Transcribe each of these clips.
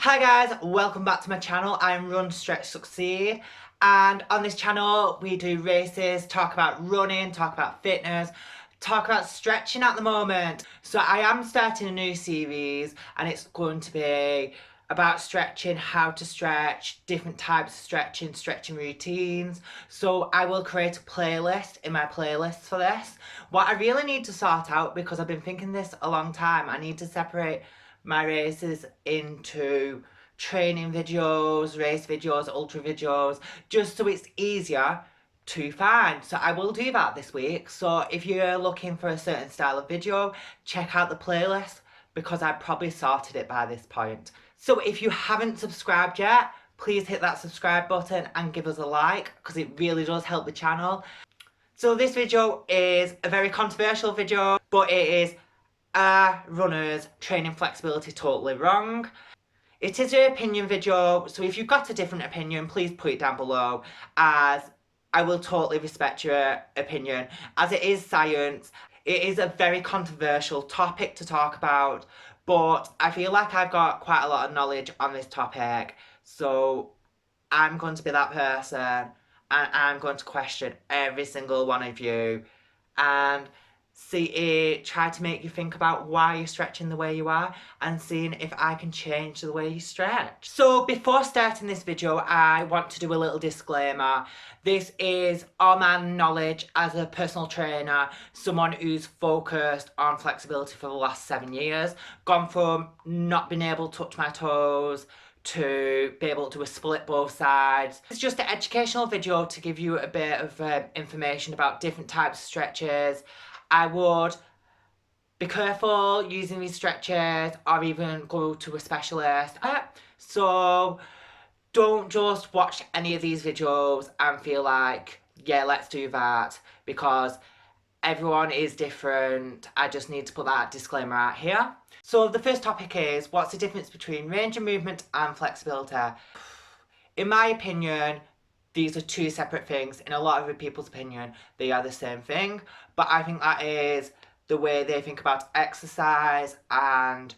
Hi guys, welcome back to my channel. I'm Run, Stretch, Succeed, and on this channel we do races, talk about running, talk about fitness, talk about stretching at the moment. So I am starting a new series and it's going to be about stretching, how to stretch, different types of stretching routines. So I will create a playlist in my playlists for this. What I really need to sort out, because I've been thinking this a long time, I need to separate my races into training videos, race videos, ultra videos, just so it's easier to find. So I will do that this week. So if you're looking for a certain style of video, check out the playlist because I probably sorted it by this point. So if you haven't subscribed yet, please hit that subscribe button and give us a like because it really does help the channel. So this video is a very controversial video, but it is, are runners training flexibility totally wrong? It is an opinion video, so if you've got a different opinion, please put it down below, as I will totally respect your opinion. As it is science, it is a very controversial topic to talk about, but I feel like I've got quite a lot of knowledge on this topic, so I'm going to be that person, and I'm going to question every single one of you, and try to make you think about why you're stretching the way you are and seeing if I can change the way you stretch. So before starting this video, I want to do a little disclaimer. This is all my knowledge as a personal trainer, someone who's focused on flexibility for the last 7 years, gone from not being able to touch my toes to be able to split both sides. It's just an educational video to give you a bit of information about different types of stretches. I would be careful using these stretches or even go to a specialist. So don't just watch any of these videos and feel like, yeah, let's do that, because everyone is different. I just need to put that disclaimer out here. So the first topic is, what's the difference between range of movement and flexibility? In my opinion, these are two separate things. In a lot of other people's opinion, they are the same thing. But I think that is the way they think about exercise and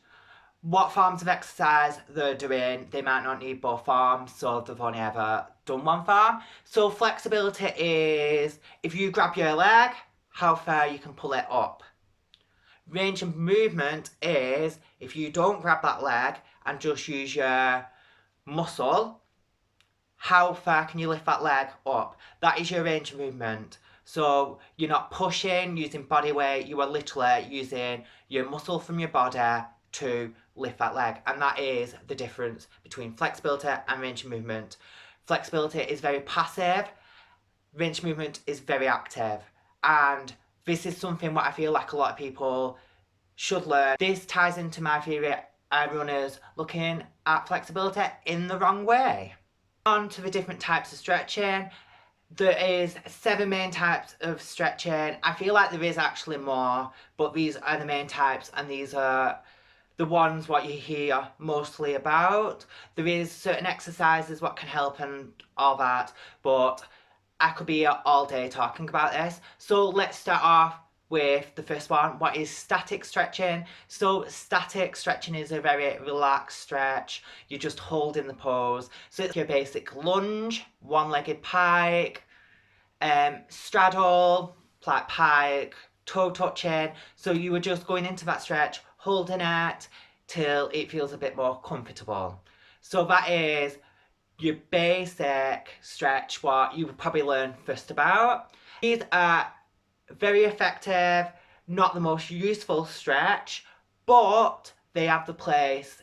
what forms of exercise they're doing. They might not need both forms, so they've only ever done one form. So flexibility is if you grab your leg, how far you can pull it up. Range of movement is if you don't grab that leg and just use your muscle, how far can you lift that leg up? That is your range of movement. So you're not pushing using body weight, you are literally using your muscle from your body to lift that leg. And that is the difference between flexibility and range of movement. Flexibility is very passive, range of movement is very active. And this is something what I feel like a lot of people should learn. This ties into my theory of runners looking at flexibility in the wrong way. On to the different types of stretching. There is 7 main types of stretching. I feel like there is actually more, but these are the main types and these are the ones what you hear mostly about. There is certain exercises what can help and all that, but I could be here all day talking about this. So let's start off with the first one. What is static stretching? So static stretching is a very relaxed stretch. You're just holding the pose. So it's your basic lunge, one-legged pike, straddle, flat pike, toe touching. So you were just going into that stretch, holding it till it feels a bit more comfortable. So that is your basic stretch, what you would probably learn first about. These are very effective, not the most useful stretch, but they have the place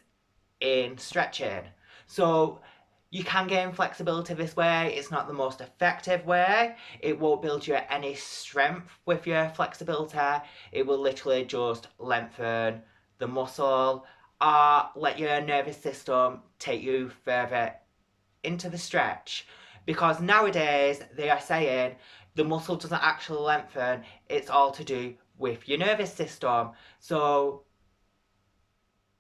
in stretching. So you can gain flexibility this way. It's not the most effective way. It won't build you any strength with your flexibility. It will literally just lengthen the muscle or let your nervous system take you further into the stretch, because nowadays they are saying the muscle doesn't actually lengthen, it's all to do with your nervous system. So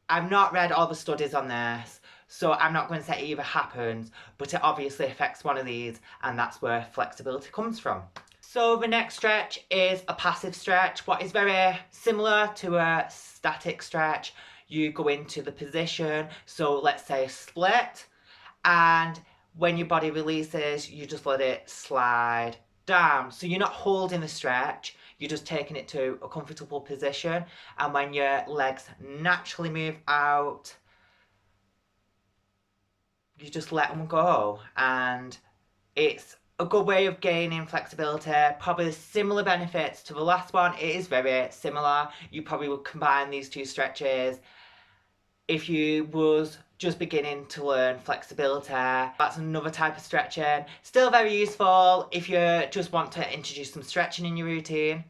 I've not read all the studies on this, so I'm not going to say it either happens, but it obviously affects one of these, and that's where flexibility comes from. So the next stretch is a passive stretch, what is very similar to a static stretch. you go into the position, so let's say split, and when your body releases, you just let it slide down. So you're not holding the stretch, you're just taking it to a comfortable position, and when your legs naturally move out, you just let them go. And it's a good way of gaining flexibility. Probably similar benefits to the last one. It is very similar. You probably would combine these two stretches if you was just beginning to learn flexibility. That's another type of stretching. Still very useful if you just want to introduce some stretching in your routine.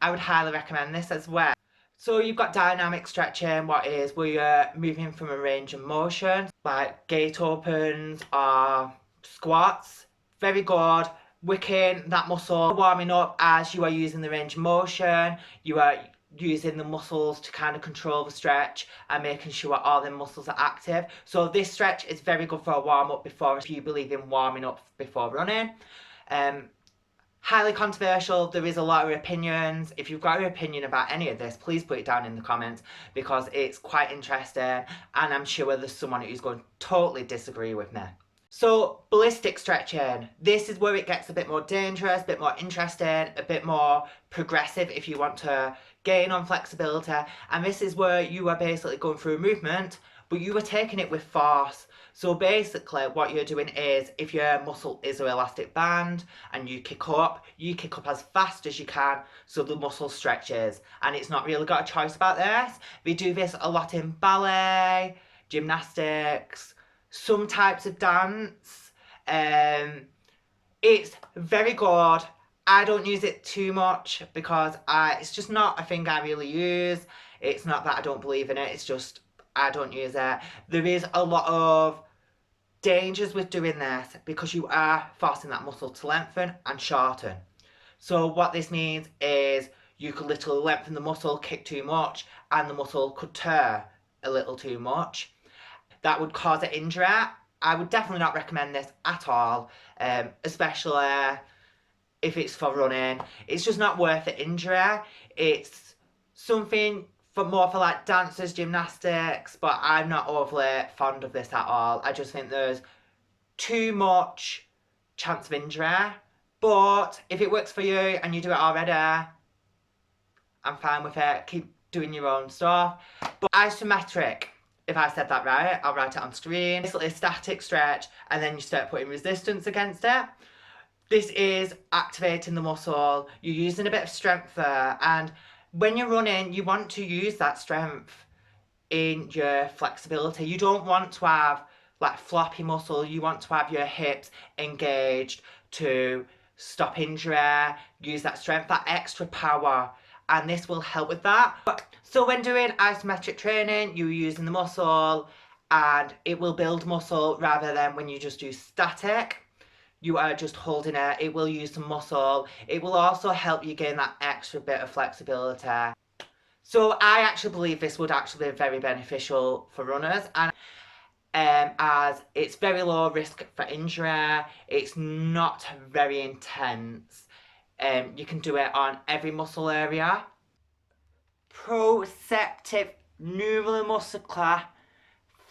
I would highly recommend this as well. So you've got dynamic stretching, what is where you're moving from a range of motion, like gate opens or squats. Very good. Wicking that muscle, warming up as you are using the range of motion. You are using the muscles to kind of control the stretch and making sure all the muscles are active. So this stretch is very good for a warm up before, if you believe in warming up before running. Highly controversial. There is a lot of opinions. If you've got an opinion about any of this, please put it down in the comments, because it's quite interesting and I'm sure there's someone who's going to totally disagree with me. So ballistic stretching, this is where it gets a bit more dangerous, a bit more interesting, a bit more progressive if you want to gain on flexibility. And this is where you are basically going through a movement, but you are taking it with force. So basically what you're doing is, if your muscle is an elastic band and you kick up as fast as you can so the muscle stretches. And it's not really got a choice about this. We do this a lot in ballet, gymnastics, some types of dance. It's very good. I don't use it too much because it's just not a thing I really use. It's not that I don't believe in it, it's just I don't use it. There is a lot of dangers with doing this because you are forcing that muscle to lengthen and shorten. So what this means is you could literally lengthen the muscle, kick too much, and the muscle could tear a little too much. That would cause an injury. I would definitely not recommend this at all, especially if it's for running. It's just not worth the injury. It's something for more for like dancers, gymnastics, but I'm not overly fond of this at all. I just think there's too much chance of injury. But if it works for you and you do it already, I'm fine with it. Keep doing your own stuff. But isometric, if I said that right, I'll write it on screen. Basically a static stretch, and then you start putting resistance against it. This is activating the muscle. You're using a bit of strength there, and when you're running, you want to use that strength in your flexibility. You don't want to have like floppy muscle. You want to have your hips engaged to stop injury, use that strength, that extra power, and this will help with that. So when doing isometric training, you're using the muscle and it will build muscle, rather than when you just do static. You are just holding it, it will use some muscle. It will also help you gain that extra bit of flexibility. So I actually believe this would actually be very beneficial for runners, and as it's very low risk for injury, it's not very intense. You can do it on every muscle area. Proceptive neuromuscular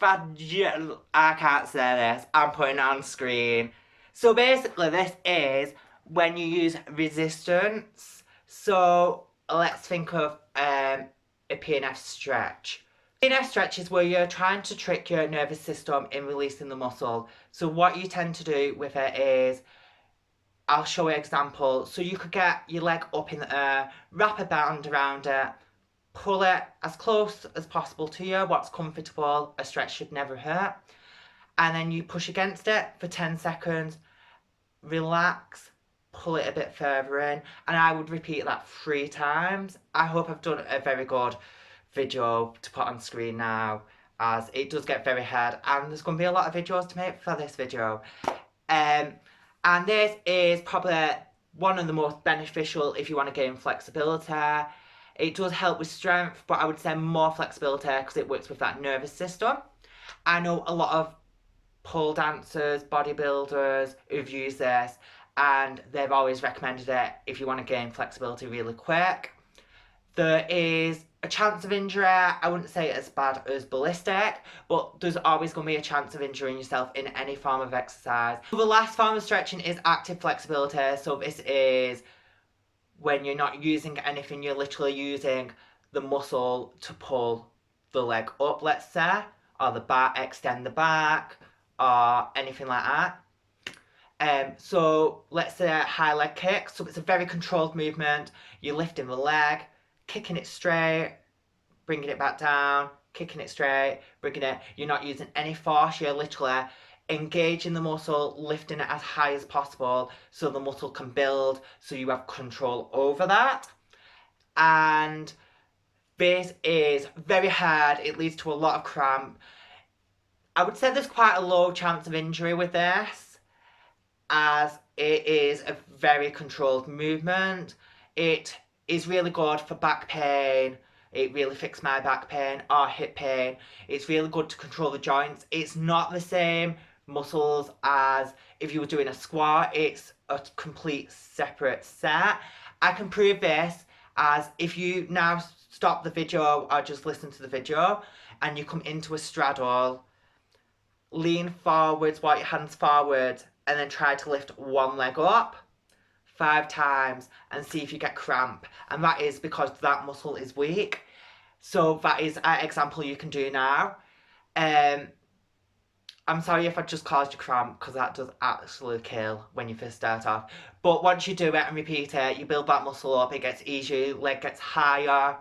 I can't say this, I'm putting it on screen. So basically this is when you use resistance. So let's think of a PNF stretch. PNF stretch is where you're trying to trick your nervous system in releasing the muscle. So what you tend to do with it is, I'll show you an example. So you could get your leg up in the air, wrap a band around it, pull it as close as possible to you, what's comfortable. A stretch should never hurt. And then you push against it for 10 seconds, relax, pull it a bit further in, and I would repeat that 3 times. I hope I've done a very good video to put on screen now, as it does get very hard and there's going to be a lot of videos to make for this video. And this is probably one of the most beneficial if you want to gain flexibility. It does help with strength, but I would say more flexibility because it works with that nervous system. I know a lot of pole dancers, bodybuilders who've used this, and they've always recommended it if you want to gain flexibility really quick. There is a chance of injury, I wouldn't say as bad as ballistic, but there's always going to be a chance of injuring yourself in any form of exercise. The last form of stretching is active flexibility. So this is when you're not using anything, you're literally using the muscle to pull the leg up, let's say, or the back, extend the back, or anything like that. So let's say a high leg kick. So it's a very controlled movement. You're lifting the leg, kicking it straight, bringing it back down, kicking it straight, bringing it. You're not using any force. You're literally engaging the muscle, lifting it as high as possible so the muscle can build, so you have control over that. And this is very hard. It leads to a lot of cramp. I would say there's quite a low chance of injury with this, as it is a very controlled movement. It is really good for back pain. It really fixed my back pain or hip pain. It's really good to control the joints. It's not the same muscles as if you were doing a squat. It's a complete separate set. I can prove this as if you now stop the video or just listen to the video and you come into a straddle, lean forwards, walk your hands forward, and then try to lift one leg up 5 times and see if you get cramp. And that is because that muscle is weak. So that is an example you can do now. I'm sorry if I just caused you cramp, because that does absolutely kill when you first start off. But once you do it and repeat it, you build that muscle up, it gets easier, leg gets higher.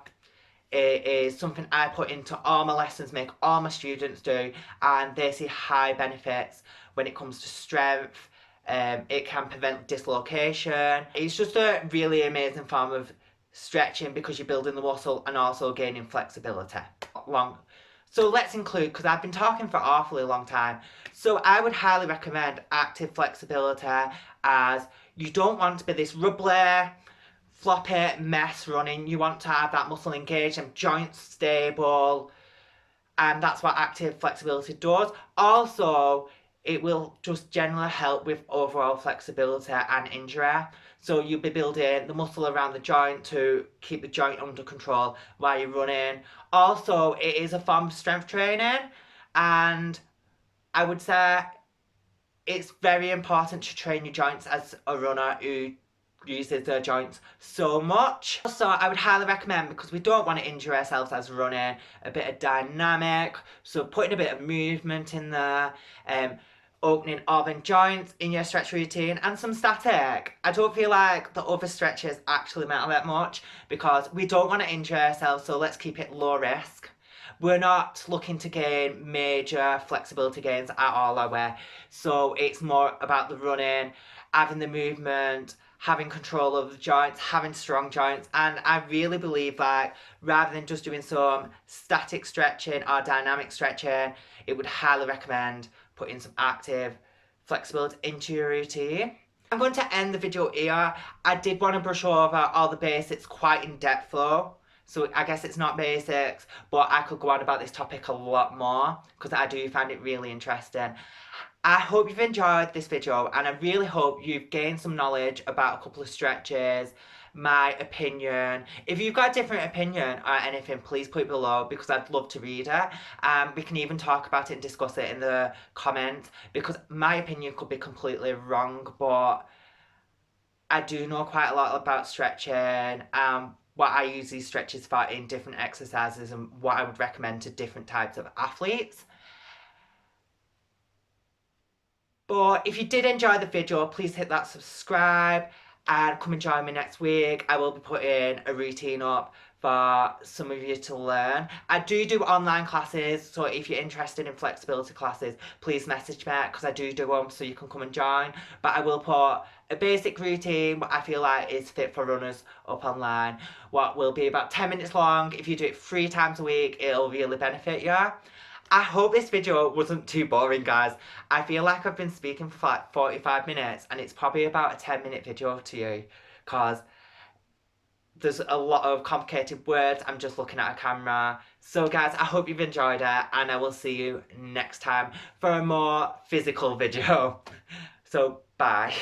It is something I put into all my lessons, make all my students do, and they see high benefits when it comes to strength. It can prevent dislocation. It's just a really amazing form of stretching because you're building the muscle and also gaining flexibility. So let's include, because I've been talking for an awfully long time, so I would highly recommend active flexibility, as you don't want to be this rubbly, floppy mess running. You want to have that muscle engaged and joints stable, and that's what active flexibility does. Also, it will just generally help with overall flexibility and injury. So you'll be building the muscle around the joint to keep the joint under control while you're running. Also, it is a form of strength training, and I would say it's very important to train your joints as a runner who uses their joints so much. So I would highly recommend, because we don't want to injure ourselves as running, a bit of dynamic, so putting a bit of movement in there, opening organ joints in your stretch routine, and some static. I don't feel like the other stretches actually matter that much because we don't want to injure ourselves, so let's keep it low risk. We're not looking to gain major flexibility gains at all, are we? So it's more about the running, having the movement, having control of the joints, having strong joints. And I really believe that rather than just doing some static stretching or dynamic stretching, it would highly recommend putting some active flexibility into your routine. I'm going to end the video here. I did want to brush over all the basics quite in depth though. So I guess it's not basics, but I could go on about this topic a lot more because I do find it really interesting. I hope you've enjoyed this video, and I really hope you've gained some knowledge about a couple of stretches, my opinion. If you've got a different opinion or anything, please put it below because I'd love to read it. We can even talk about it and discuss it in the comments, because my opinion could be completely wrong, but I do know quite a lot about stretching, what I use these stretches for in different exercises and what I would recommend to different types of athletes. But if you did enjoy the video, please hit that subscribe and come and join me next week. I will be putting a routine up for some of you to learn. I do online classes, so if you're interested in flexibility classes, please message me because I do them, so you can come and join. But I will put a basic routine, what I feel like is fit for runners, up online. What will be about 10 minutes long. If you do it 3 times a week, it'll really benefit you. I hope this video wasn't too boring, guys. I feel like I've been speaking for like 45 minutes and it's probably about a 10-minute video to you because there's a lot of complicated words. I'm just looking at a camera. So guys, I hope you've enjoyed it, and I will see you next time for a more physical video. So bye.